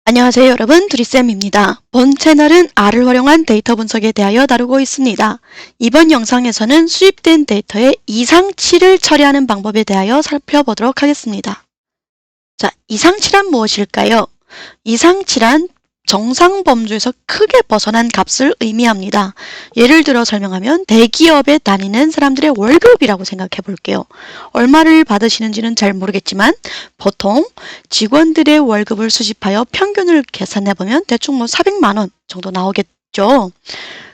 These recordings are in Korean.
안녕하세요 여러분, 두리쌤입니다. 본 채널은 R을 활용한 데이터 분석에 대하여 다루고 있습니다. 이번 영상에서는 수집된 데이터의 이상치를 처리하는 방법에 대하여 살펴보도록 하겠습니다. 자, 이상치란 무엇일까요? 이상치란 정상 범주에서 크게 벗어난 값을 의미합니다. 예를 들어 설명하면 대기업에 다니는 사람들의 월급이라고 생각해 볼게요. 얼마를 받으시는지는 잘 모르겠지만 보통 직원들의 월급을 수집하여 평균을 계산해 보면 대충 400만 원 정도 나오겠죠.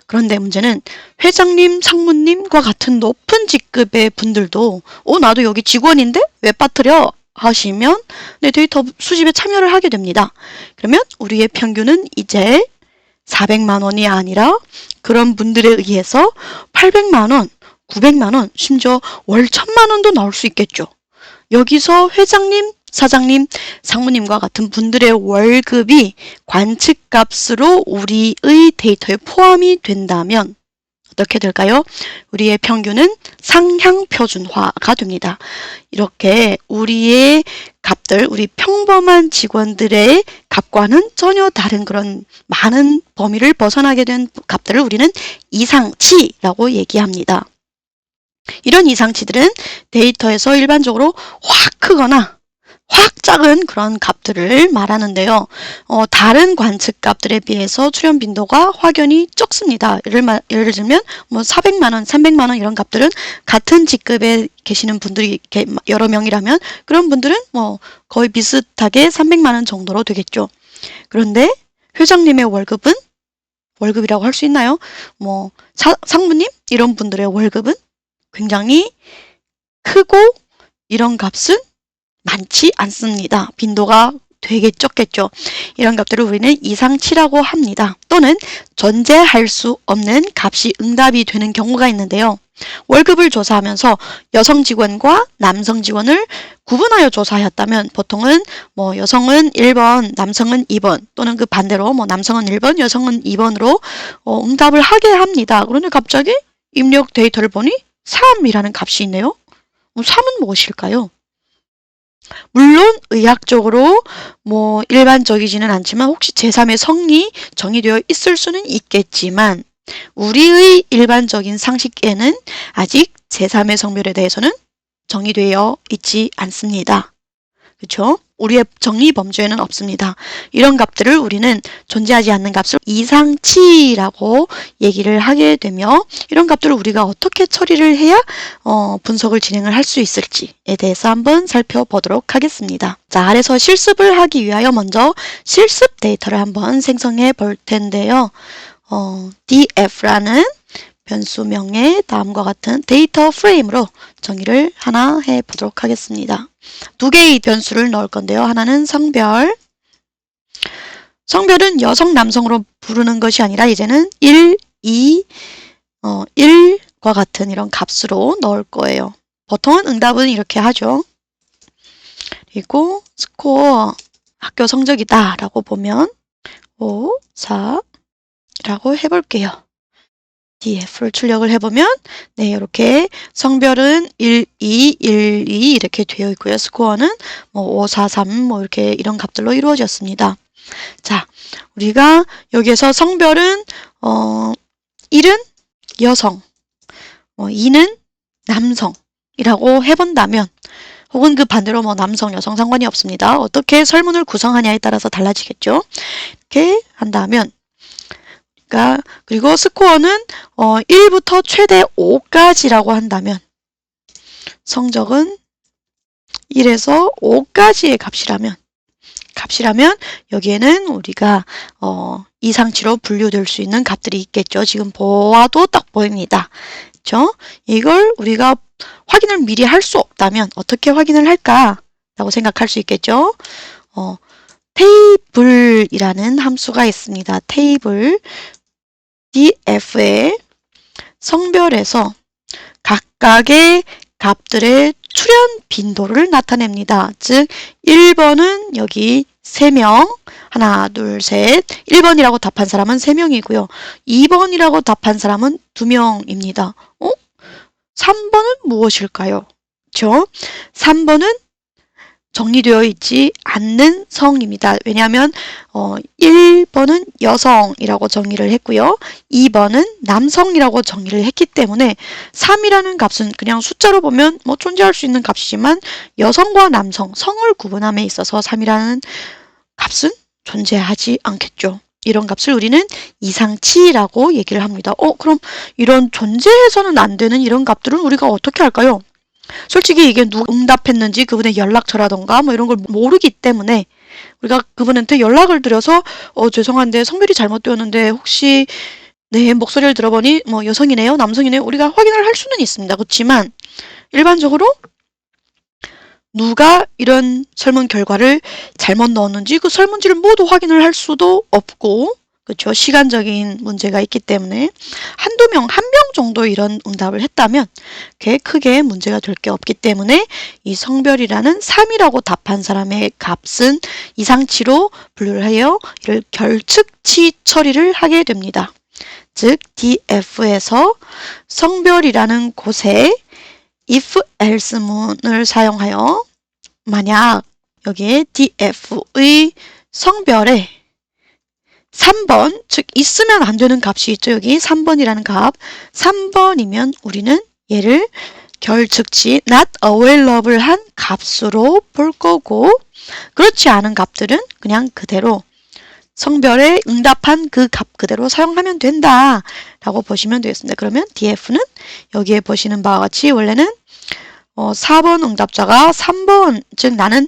그런데 문제는 회장님, 상무님과 같은 높은 직급의 분들도 나도 여기 직원인데 왜 빠뜨려? 하시면 데이터 수집에 참여를 하게 됩니다. 그러면 우리의 평균은 이제 400만 원이 아니라 그런 분들에 의해서 800만 원, 900만 원, 심지어 월 1000만 원도 나올 수 있겠죠. 여기서 회장님, 사장님, 상무님과 같은 분들의 월급이 관측값으로 우리의 데이터에 포함이 된다면 어떻게 될까요? 우리의 평균은 상향표준화가 됩니다. 이렇게 우리의 값들, 우리 평범한 직원들의 값과는 전혀 다른 그런 많은 범위를 벗어나게 된 값들을 우리는 이상치라고 얘기합니다. 이런 이상치들은 데이터에서 일반적으로 확 크거나 확 작은 그런 값들을 말하는데요. 다른 관측값들에 비해서 출현 빈도가 확연히 적습니다. 예를 들면 400만 원, 300만 원 이런 값들은 같은 직급에 계시는 분들이 여러 명이라면 그런 분들은 거의 비슷하게 300만 원 정도로 되겠죠. 그런데 회장님의 월급이라고 할 수 있나요? 상무님 이런 분들의 월급은 굉장히 크고 이런 값은 많지 않습니다. 빈도가 되게 적겠죠. 이런 값들을 우리는 이상치라고 합니다. 또는 존재할 수 없는 값이 응답이 되는 경우가 있는데요. 월급을 조사하면서 여성 직원과 남성 직원을 구분하여 조사하였다면 보통은 여성은 1번, 남성은 2번 또는 그 반대로 남성은 1번, 여성은 2번으로 응답을 하게 합니다. 그런데 갑자기 입력 데이터를 보니 3이라는 값이 있네요. 3은 무엇일까요? 물론 의학적으로 일반적이지는 않지만 혹시 제3의 성이 정의되어 있을 수는 있겠지만 우리의 일반적인 상식에는 아직 제3의 성별에 대해서는 정의되어 있지 않습니다. 그렇죠? 우리의 정의 범주에는 없습니다. 이런 값들을 우리는 존재하지 않는 값을 이상치라고 얘기를 하게 되며 이런 값들을 우리가 어떻게 처리를 해야 분석을 진행을 할 수 있을지에 대해서 한번 살펴보도록 하겠습니다. 자, 아래서 실습을 하기 위하여 먼저 실습 데이터를 한번 생성해 볼 텐데요. df라는 변수명의 다음과 같은 데이터 프레임으로 정의를 하나 해보도록 하겠습니다. 두 개의 변수를 넣을 건데요. 하나는 성별. 성별은 여성, 남성으로 부르는 것이 아니라 이제는 1, 2, 1과 같은 이런 값으로 넣을 거예요. 보통은 응답은 이렇게 하죠. 그리고 스코어, 학교 성적이다 라고 보면 5, 4 라고 해볼게요. df를 출력을 해보면 이렇게 성별은 1, 2, 1, 2 이렇게 되어 있고요. 스코어는 5, 4, 3 이렇게 이런 값들로 이루어졌습니다. 자, 우리가 여기에서 성별은 1은 여성, 2는 남성이라고 해본다면 혹은 그 반대로 남성, 여성 상관이 없습니다. 어떻게 설문을 구성하냐에 따라서 달라지겠죠. 이렇게 한다면 그리고 스코어는 1부터 최대 5까지라고 한다면 성적은 1에서 5까지의 값이라면 여기에는 우리가 이상치로 분류될 수 있는 값들이 있겠죠. 지금 보아도 딱 보입니다. 그렇죠? 이걸 우리가 확인을 미리 할 수 없다면 어떻게 확인을 할까라고 생각할 수 있겠죠. 테이블이라는 함수가 있습니다. 테이블 df의 성별에서 각각의 값들의 출현 빈도를 나타냅니다. 즉 1번은 여기 3명, 하나, 둘, 셋. 1번이라고 답한 사람은 3명이고요. 2번이라고 답한 사람은 2명입니다. 3번은 무엇일까요? 그렇죠? 3번은 정리되어 있지 않는 성입니다. 왜냐하면 1번은 여성이라고 정의를 했고요. 2번은 남성이라고 정의를 했기 때문에 3이라는 값은 그냥 숫자로 보면 뭐 존재할 수 있는 값이지만 여성과 남성, 성을 구분함에 있어서 3이라는 값은 존재하지 않겠죠. 이런 값을 우리는 이상치라고 얘기를 합니다. 그럼 이런 존재해서는 안 되는 이런 값들은 우리가 어떻게 할까요? 솔직히 이게 누가 응답했는지 그분의 연락처라던가 뭐 이런 걸 모르기 때문에 우리가 그분한테 연락을 드려서 죄송한데 성별이 잘못되었는데 혹시 내 목소리를 들어보니 뭐 여성이네요, 남성이네요. 우리가 확인을 할 수는 있습니다. 그렇지만 일반적으로 누가 이런 설문 결과를 잘못 넣었는지 그 설문지를 모두 확인을 할 수도 없고, 그렇죠? 시간적인 문제가 있기 때문에 한두 명, 한 명 정도 이런 응답을 했다면 그게 크게 문제가 될 게 없기 때문에 이 성별이라는 3이라고 답한 사람의 값은 이상치로 분류를 해요. 이를 결측치 처리를 하게 됩니다. 즉 DF에서 성별이라는 곳에 if else문을 사용하여 만약 여기에 DF의 성별에 3번, 즉 있으면 안 되는 값이 있죠. 여기 3번이라는 값. 3번이면 우리는 얘를 결측치 not available 한 값으로 볼 거고, 그렇지 않은 값들은 그냥 그대로 성별에 응답한 그 값 그대로 사용하면 된다 라고 보시면 되겠습니다. 그러면 DF는 여기에 보시는 바와 같이 원래는 4번 응답자가 3번, 즉 나는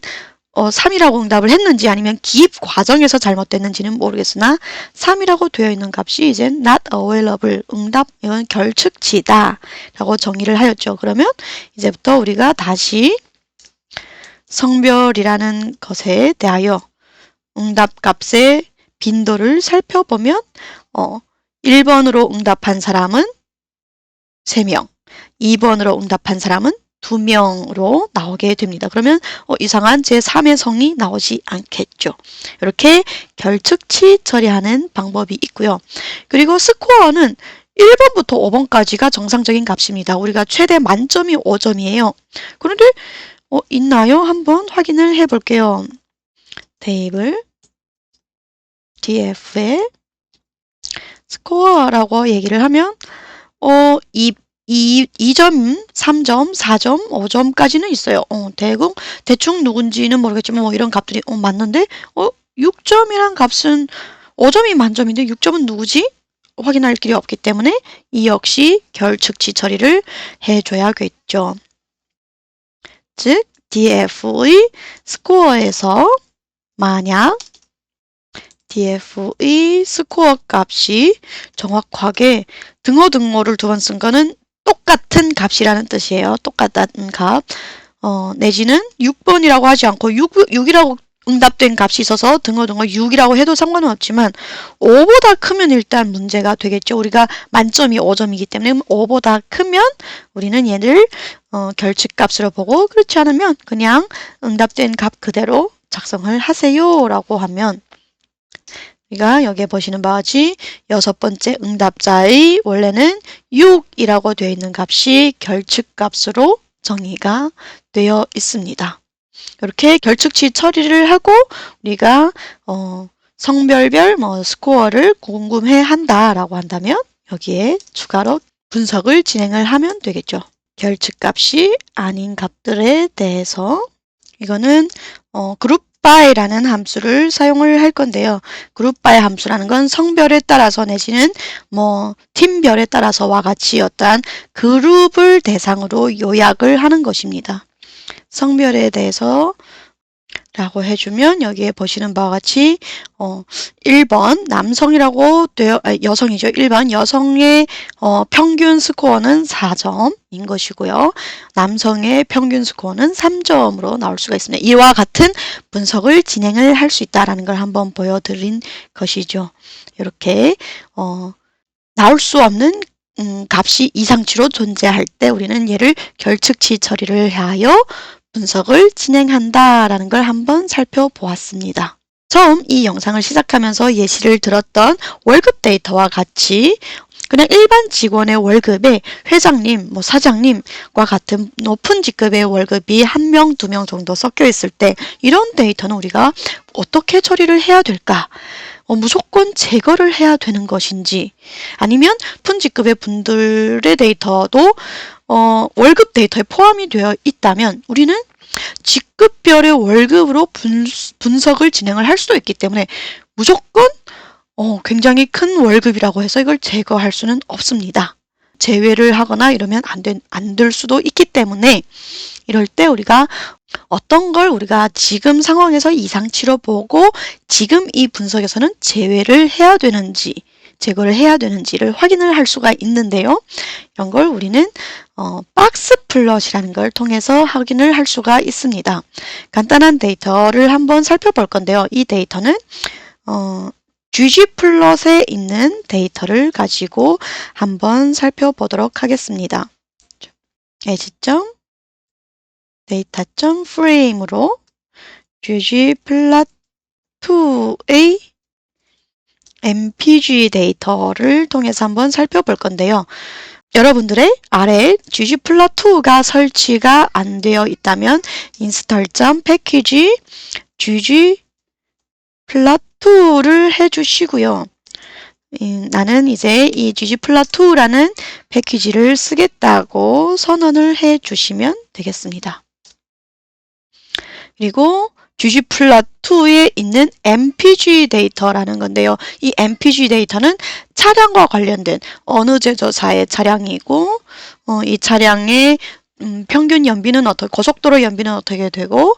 3이라고 응답을 했는지 아니면 기입 과정에서 잘못됐는지는 모르겠으나 3이라고 되어 있는 값이 이제 not available, 응답, 이건 결측치다 라고 정의를 하였죠. 그러면 이제부터 우리가 다시 성별이라는 것에 대하여 응답 값의 빈도를 살펴보면 1번으로 응답한 사람은 3명, 2번으로 응답한 사람은 2명으로 나오게 됩니다. 그러면 이상한 제3의 성이 나오지 않겠죠. 이렇게 결측치 처리하는 방법이 있고요. 그리고 스코어는 1번부터 5번까지가 정상적인 값입니다. 우리가 최대 만점이 5점이에요. 그런데 있나요? 한번 확인을 해 볼게요. 테이블 DF에 스코어라고 얘기를 하면 2점, 3점, 4점, 5점까지는 있어요. 대충 누군지는 모르겠지만 뭐 이런 값들이 맞는데 6점이란 값은 5점이 만점인데 6점은 누구지? 확인할 길이 없기 때문에 이 역시 결측치 처리를 해줘야겠죠. 즉 DF의 스코어에서 만약 DF의 스코어 값이 정확하게 등호를 두 번 쓴 거는 똑같은 값이라는 뜻이에요. 똑같은 값. 내지는 6번이라고 하지 않고 6이라고 응답된 값이 있어서 등호 6이라고 해도 상관은 없지만 5보다 크면 일단 문제가 되겠죠. 우리가 만점이 5점이기 때문에 5보다 크면 우리는 얘를 결측값으로 보고, 그렇지 않으면 그냥 응답된 값 그대로 작성을 하세요 라고 하면 우리가 여기에 보시는 바와 같이 6번째 응답자의 원래는 6이라고 되어 있는 값이 결측값으로 정의가 되어 있습니다. 이렇게 결측치 처리를 하고 우리가 성별별 스코어를 궁금해 한다라고 한다면 여기에 추가로 분석을 진행을 하면 되겠죠. 결측값이 아닌 값들에 대해서 이거는 그룹 바이라는 함수를 사용을 할 건데요. 그룹 바이 함수라는 건 성별에 따라서 내지는 팀별에 따라서와 같이 어떠한 그룹을 대상으로 요약을 하는 것입니다. 성별에 대해서 라고 해주면 여기에 보시는 바와 같이 1번 남성이라고 여성이죠. 1번 여성의 평균 스코어는 4점인 것이고요. 남성의 평균 스코어는 3점으로 나올 수가 있습니다. 이와 같은 분석을 진행을 할 수 있다는 걸 한번 보여드린 것이죠. 이렇게 나올 수 없는 값이 이상치로 존재할 때 우리는 얘를 결측치 처리를 하여 분석을 진행한다라는 걸 한번 살펴보았습니다. 처음 이 영상을 시작하면서 예시를 들었던 월급 데이터와 같이 그냥 일반 직원의 월급에 회장님, 뭐 사장님과 같은 높은 직급의 월급이 1명, 2명 정도 섞여 있을 때 이런 데이터는 우리가 어떻게 처리를 해야 될까? 무조건 제거를 해야 되는 것인지 아니면 높은 직급의 분들의 데이터도 월급 데이터에 포함이 되어 있다면 우리는 직급별의 월급으로 분석을 진행을 할 수도 있기 때문에 무조건 굉장히 큰 월급이라고 해서 이걸 제거할 수는 없습니다. 제외를 하거나 이러면 안 될 수도 있기 때문에 이럴 때 우리가 어떤 걸 우리가 지금 상황에서 이상치로 보고 지금 이 분석에서는 제외를 해야 되는지 제거를 해야 되는지를 확인을 할 수가 있는데요. 이런 걸 우리는 박스 플롯이라는 걸 통해서 확인을 할 수가 있습니다. 간단한 데이터를 한번 살펴볼 건데요. 이 데이터는 gg플롯에 있는 데이터를 가지고 한번 살펴보도록 하겠습니다. edge.data.frame으로 ggplot2의 mpg 데이터를 통해서 한번 살펴볼 건데요. 여러분들의 아래에 ggplot2가 설치가 안 되어 있다면 install.package ggplot2를 해주시고요. 나는 이제 이 ggplot2라는 패키지를 쓰겠다고 선언을 해주시면 되겠습니다. 그리고 ggplot2에 있는 mpg 데이터라는 건데요. 이 mpg 데이터는 차량과 관련된 어느 제조사의 차량이고 이 차량의 평균 연비는 고속도로 연비는 어떻게 되고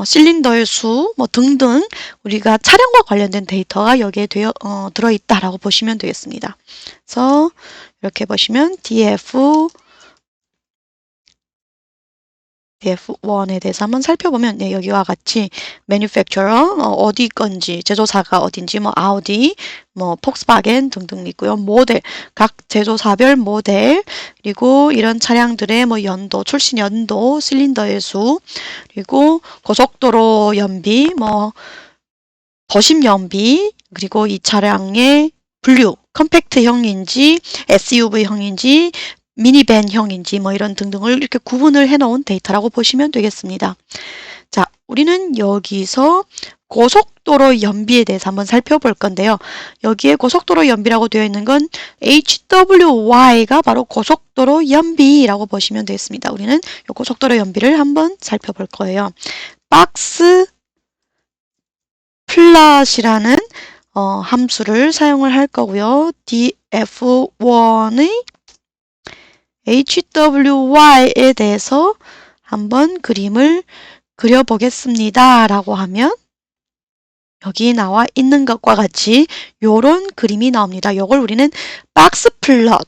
실린더의 수 뭐 등등 우리가 차량과 관련된 데이터가 여기에 들어있다라고 보시면 되겠습니다. 그래서 이렇게 보시면 DF1에 대해서 한번 살펴보면 여기와 같이 manufacturer 어디 건지 제조사가 어딘지 뭐 아우디 뭐 폭스바겐 등등 있고요. 모델 각 제조사별 모델 그리고 이런 차량들의 뭐 연도 출신 연도 실린더의 수 그리고 고속도로 연비 뭐 거심 연비 그리고 이 차량의 분류 컴팩트형인지 SUV형인지 미니밴형인지 뭐 이런 등등을 이렇게 구분을 해놓은 데이터라고 보시면 되겠습니다. 자, 우리는 여기서 고속도로 연비에 대해서 한번 살펴볼 건데요. 여기에 고속도로 연비라고 되어 있는 건 HWY가 바로 고속도로 연비라고 보시면 되겠습니다. 우리는 이 고속도로 연비를 한번 살펴볼 거예요. 박스 플롯이라는 함수를 사용을 할 거고요. df1의 HWY에 대해서 한번 그림을 그려보겠습니다. 라고 하면 여기 나와 있는 것과 같이 요런 그림이 나옵니다. 요걸 우리는 박스 플롯,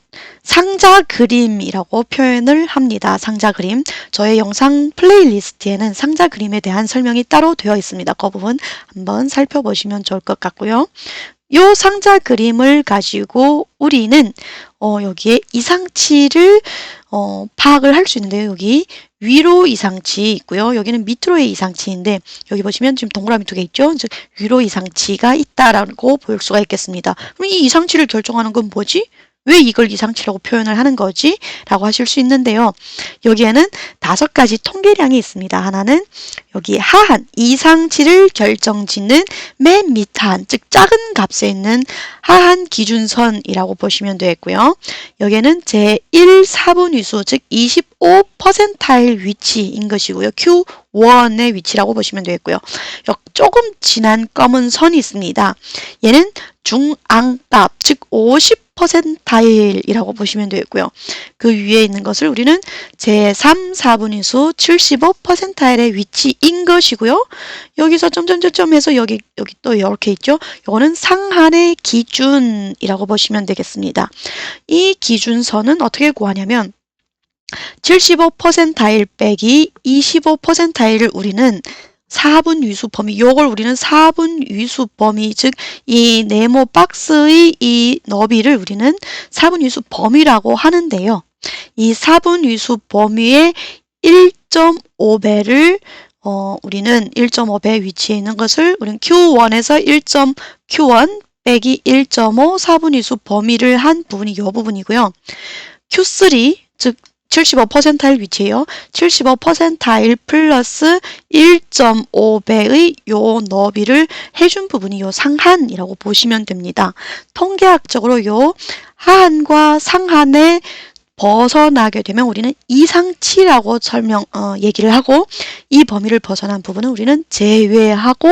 상자 그림이라고 표현을 합니다. 상자 그림. 저의 영상 플레이리스트에는 상자 그림에 대한 설명이 따로 되어 있습니다. 그 부분 한번 살펴보시면 좋을 것 같고요. 요 상자 그림을 가지고 우리는 여기에 이상치를 파악을 할 수 있는데요. 여기 위로 이상치 있고요. 여기는 밑으로의 이상치인데 여기 보시면 지금 동그라미 2개 있죠. 즉 위로 이상치가 있다라고 볼 수가 있겠습니다. 그럼 이 이상치를 결정하는 건 뭐지? 왜 이걸 이상치라고 표현을 하는 거지? 라고 하실 수 있는데요. 여기에는 5가지 통계량이 있습니다. 하나는 여기 하한, 이상치를 결정짓는 맨 밑한, 즉 작은 값에 있는 하한 기준선이라고 보시면 되겠고요. 여기에는 제1 4분위수, 즉 25%일 위치인 것이고요. Q1의 위치라고 보시면 되겠고요. 조금 진한 검은 선이 있습니다. 얘는 중앙값, 즉 50%일이라고 보시면 되겠고요. 그 위에 있는 것을 우리는 제3 4분위수 75%일의 위치인 것이고요. 여기서 점점점점 해서 여기 또 이렇게 있죠. 이거는 상한의 기준이라고 보시면 되겠습니다. 이 기준선은 어떻게 구하냐면 75%일 빼기 25%일을 우리는 4분 위수 범위, 요걸 우리는 4분 위수 범위, 즉 이 네모 박스의 이 너비를 우리는 4분 위수 범위라고 하는데요. 이 4분 위수 범위의 1.5배를 우리는 1.5배 위치에 있는 것을 우리는 Q1에서 1.Q1 빼기 1.5 4분위수 범위를 한 부분이 이 부분이고요. Q3 즉 75%일 위치에요. 75%일 플러스 1.5배의 요 너비를 해준 부분이 요 상한이라고 보시면 됩니다. 통계학적으로 요 하한과 상한에 벗어나게 되면 우리는 이상치라고 얘기를 하고, 이 범위를 벗어난 부분은 우리는 제외하고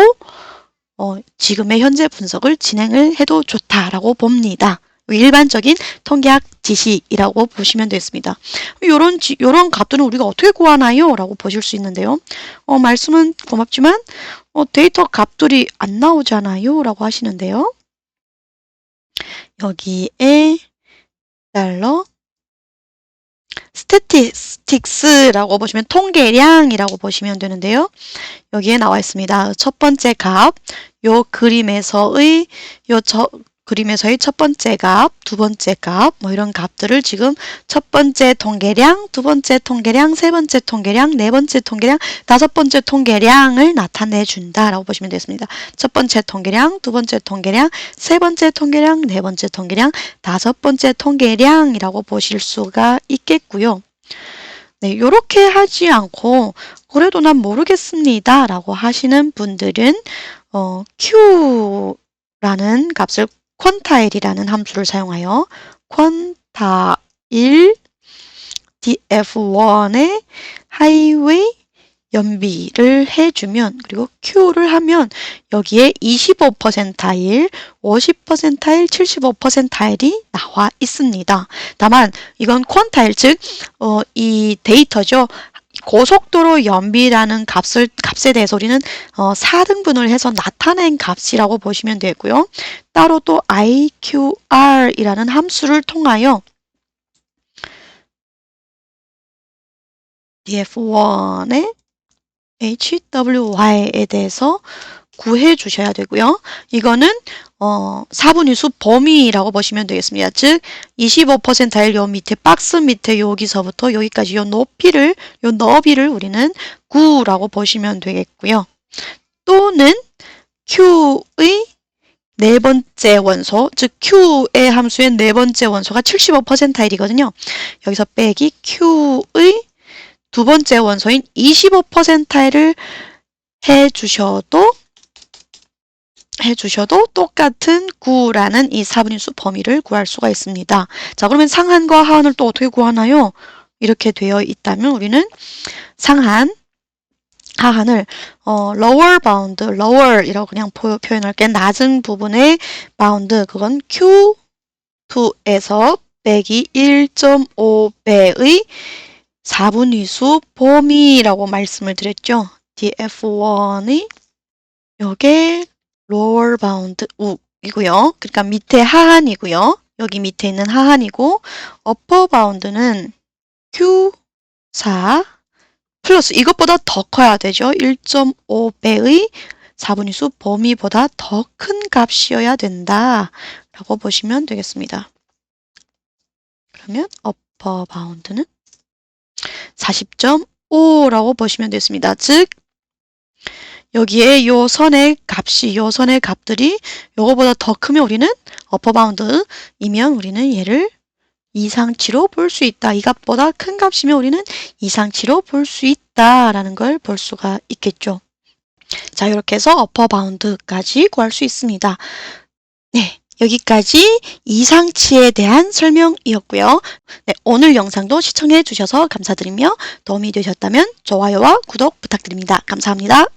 지금의 현재 분석을 진행을 해도 좋다라고 봅니다. 일반적인 통계학 지식이라고 보시면 되겠습니다. 요런 값들은 우리가 어떻게 구하나요? 라고 보실 수 있는데요. 말씀은 고맙지만 데이터 값들이 안 나오잖아요? 라고 하시는데요. 여기에 달러 스태티스틱스라고 보시면 통계량이라고 보시면 되는데요. 여기에 나와 있습니다. 첫 번째 값, 요 그림에서의 첫 번째 값, 두 번째 값, 뭐 이런 값들을 지금 첫 번째 통계량, 두 번째 통계량, 세 번째 통계량, 네 번째 통계량, 다섯 번째 통계량을 나타내 준다라고 보시면 되겠습니다. 첫 번째 통계량, 두 번째 통계량, 세 번째 통계량, 네 번째 통계량, 다섯 번째 통계량이라고 보실 수가 있겠고요. 네, 요렇게 하지 않고 그래도 난 모르겠습니다 라고 하시는 분들은 Q라는 값을 퀀타일이라는 함수를 사용하여 퀀타일 df1의 하이웨이 연비를 해주면, 그리고 Q를 하면 여기에 25%일, 50%일, 75%일이 나와 있습니다. 다만 이건 퀀타일, 즉 이 데이터죠. 고속도로 연비라는 값에 대해서 우리는 4등분을 해서 나타낸 값이라고 보시면 되고요. 따로 또 IQR이라는 함수를 통하여 df1의 HWY에 대해서 구해 주셔야 되고요. 이거는 4분위수 범위라고 보시면 되겠습니다. 즉 25%일 요 밑에 박스 밑에 여기서부터 여기까지 요 너비를 우리는 9라고 보시면 되겠고요. 또는 Q의 네 번째 원소, 즉 Q의 함수의 네 번째 원소가 75%일이거든요. 여기서 빼기 Q의 두 번째 원소인 25%를 해주셔도 똑같은 9라는 이 4분위수 범위를 구할 수가 있습니다. 자, 그러면 상한과 하한을 또 어떻게 구하나요? 이렇게 되어 있다면 우리는 상한, 하한을 lower bound, lower이라고 그냥 표현할게. 낮은 부분의 bound, 그건 Q2에서 빼기 1.5배의 4분위수 범위라고 말씀을 드렸죠. df1이 요게 lower bound 이고요. 그러니까 밑에 하한이고요. 여기 밑에 있는 하한이고, upper bound는 Q4 플러스 이것보다 더 커야 되죠. 1.5배의 4분위수 범위보다 더 큰 값이어야 된다 라고 보시면 되겠습니다. 그러면 upper bound는 40.5라고 보시면 되겠습니다. 즉 여기에 요 선의 값들이 요거보다 더 크면 우리는 어퍼바운드이면 우리는 얘를 이상치로 볼 수 있다. 이 값보다 큰 값이면 우리는 이상치로 볼 수 있다라는 걸 볼 수가 있겠죠. 자, 이렇게 해서 어퍼바운드까지 구할 수 있습니다. 네, 여기까지 이상치에 대한 설명이었고요. 네, 오늘 영상도 시청해 주셔서 감사드리며 도움이 되셨다면 좋아요와 구독 부탁드립니다. 감사합니다.